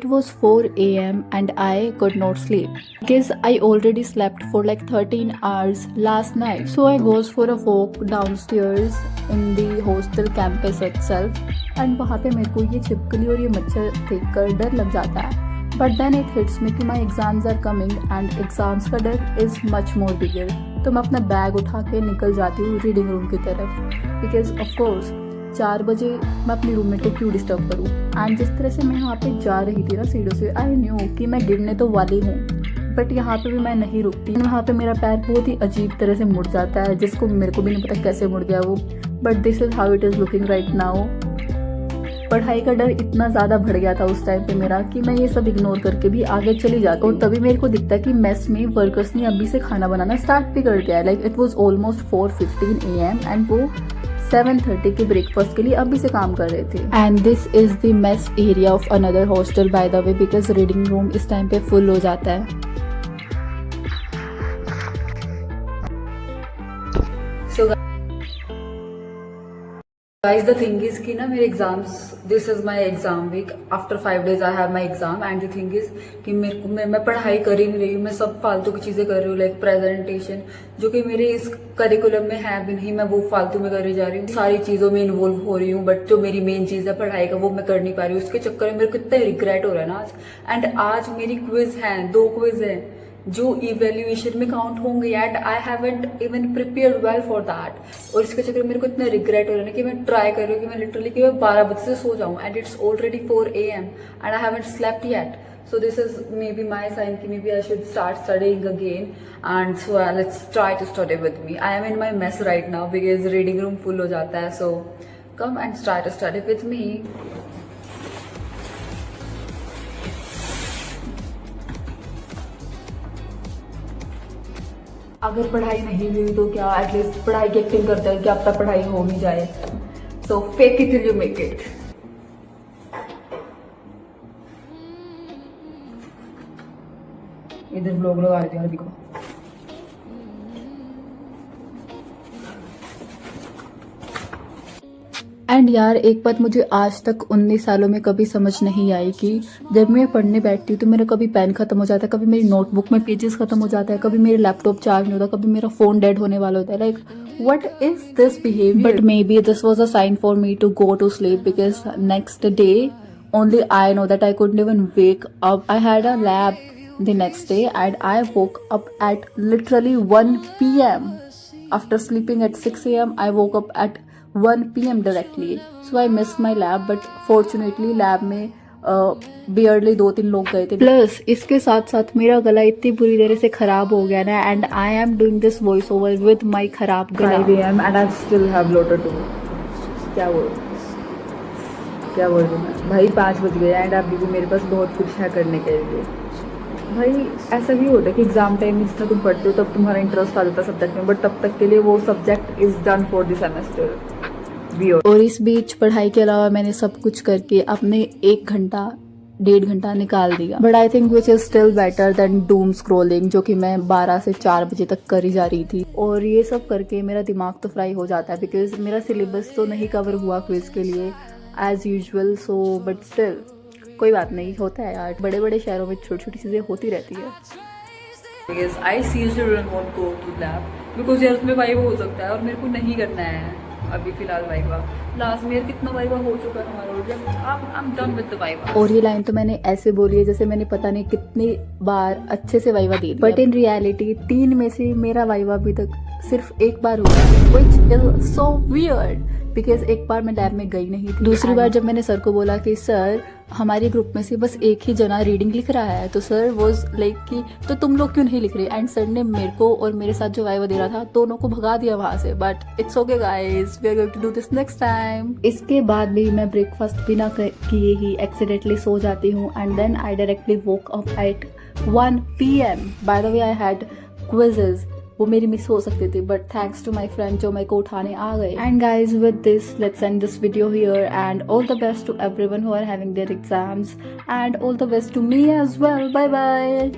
It was 4 a.m. and I could not sleep because I already slept for like 13 hours last night. So I goes for a walk downstairs in the hostel campus itself and वहाँ पे मेरे को ये छिपकली और ये मच्छर देखकर डर लग जाता है. But then it hits me कि my exams are coming and exams का डर is much more bigger. तो मैं अपना बैग उठा के निकल जाती हूँ रीडिंग रूम की तरफ because of course 4 बजे मैं अपनी रूममेट को क्यों डिस्टर्ब करूँ. एंड जिस तरह से मैं यहाँ पे जा रही थी ना सीढ़ियों से, आई न्यू कि मैं गिरने तो वाली हूँ, बट यहाँ पे भी मैं नहीं रुकती. वहाँ पे मेरा पैर बहुत ही अजीब तरह से मुड़ जाता है, जिसको मेरे को भी नहीं पता कैसे मुड़ गया वो. But this is how it is looking right now. पढ़ाई का डर इतना ज़्यादा बढ़ गया था उस टाइम पे मेरा कि मैं ये सब इग्नोर करके भी आगे चली जाती. और तभी मेरे को दिखता है कि मेस में वर्कर्स ने अभी से खाना बनाना स्टार्ट भी कर दिया है. Like it was almost 4:15 AM and वो 7:30 के ब्रेकफास्ट के लिए अभी से काम कर रहे थे. And this is the mess area of another hostel bye the way because reading room इस टाइम पे फुल हो जाता है. So guys, the thing is कि ना मेरे exams, this is my exam week. After 5 days I have my exam and the thing is कि मेरे को मैं पढ़ाई कर ही नहीं रही हूँ. मैं सब फालतू की चीजें कर रही हूँ, लाइक प्रेजेंटेशन जो कि मेरे इस करिकुलम में है भी नहीं, मैं वो फालतू में कर जा रही हूँ. सारी चीजों में इन्वॉल्व हो रही हूँ, बट जो मेरी मेन चीज है पढ़ाई का वो मैं कर नहीं पा रही हूँ. उसके चक्कर में मेरे को इतना रिग्रेट हो रहा है ना आज. एंड आज मेरी क्विज है, 2 क्विज है जो इवेल्युएशन में काउंट होंगे and I haven't even prepared well for that. और इसके चक्कर में मेरे को इतना रिग्रेट हो रहा है कि मैं ट्राई कर रही हूँ कि मैं लिटरली कि मैं 12 बजे से सो जाऊँ and it's already 4 AM and I haven't slept yet. So this is maybe my sign कि maybe I should start studying again and so let's try to study with me. I am in my mess right now because reading room full हो जाता है. So come and try to study with me. अगर पढ़ाई नहीं हुई तो क्या at least पढ़ाई की एक्टिंग करते हैं कि अब तक पढ़ाई हो ही जाए. So fake it till you make it. इधर ब्लॉग लगा दिया देखो. एंड यार एक बात मुझे आज तक 19 सालों में कभी समझ नहीं आई कि जब मैं पढ़ने बैठती हूँ तो मेरा कभी पेन खत्म हो जाता है, कभी मेरी नोटबुक में पेजेस खत्म हो जाता है, कभी मेरे लैपटॉप चार्ज नहीं होता, कभी मेरा फोन डेड होने वाला होता है. Like what is this behaviour. But maybe this was a sign for me to go to sleep because next day only I know that I couldn't even wake up. I had a lab the next day and I woke up at literally 1 PM. After sleeping at 6 AM, I woke up at 1 PM directly. So I missed my lab, but fortunately lab में बियर्डली 2-3 लोग गए थे. Plus इसके साथ साथ मेरा गला इतनी बुरी तरह से खराब हो गया ना and I am doing this voice over with my खराब गला. 5 AM and I still have lot to do. क्या बोल रही मैं भाई. 5 बज गए एंड अभी भी मेरे पास बहुत कुछ है करने के लिए. भाई ऐसा भी होता है कि एग्जाम टाइम में जितना तुम पढ़ते हो तब तुम्हारा इंटरेस्ट आ जाता है सब्जेक्ट में, बट तब तक के लिए वो subject is done for the semester. और इस बीच पढ़ाई के अलावा मैंने सब कुछ करके अपने 1-1.5 घंटा निकाल दिया. But I think which is still better than Doom scrolling जो कि मैं 12 से 4 बजे तक कर ही जा रही थी. और ये सब करके मेरा दिमाग तो फ्राई हो जाता है बिकॉज मेरा सिलेबस तो नहीं कवर हुआ क्विज के लिए as usual. So but still कोई बात नहीं, होता है यार, बड़े बड़े शहरों में छोटी छोटी चीज़ें होती रहती है. Because I seriously don't want to go to lab because यार उसमें वाइवा हो सकता है और मेरे को नहीं करना है अभी फिलहाल वाइवा. लास्ट में कितना वाइवा हो चुका है हमारा. I'm done with the viva. और ये लाइन तो मैंने ऐसे बोली है जैसे मैंने पता नहीं कितनी बार अच्छे से viva the. But in reality 3 में से मेरा वाइवा अभी तक सिर्फ 1 बार हुआ है which is so weird because एक बार मैं लैब में गई नहीं थी. दूसरी बार जब मैंने सर को बोला कि सर हमारे ग्रुप में से बस एक ही जना रीडिंग लिख रहा है, तो सर वॉज लाइक कि तो तुम लोग क्यों नहीं लिख रहे. एंड सर ने मेरे को और मेरे साथ जो वाइवा दे रहा था दोनों को भगा दिया वहां से. But it's okay guys, we are going to do this next time. इसके बाद भी मैं ब्रेकफास्ट बिना किए ही एक्सीडेंटली सो जाती हूँ and then I directly woke up at 1 PM. By the way I had quizzes, वो मेरी मिस हो सकती थी but thanks to my friend जो मेरे को उठाने आ गए. And guys with this let's end this video here and all the best to everyone who are having their exams and all the best to me as well. Bye bye.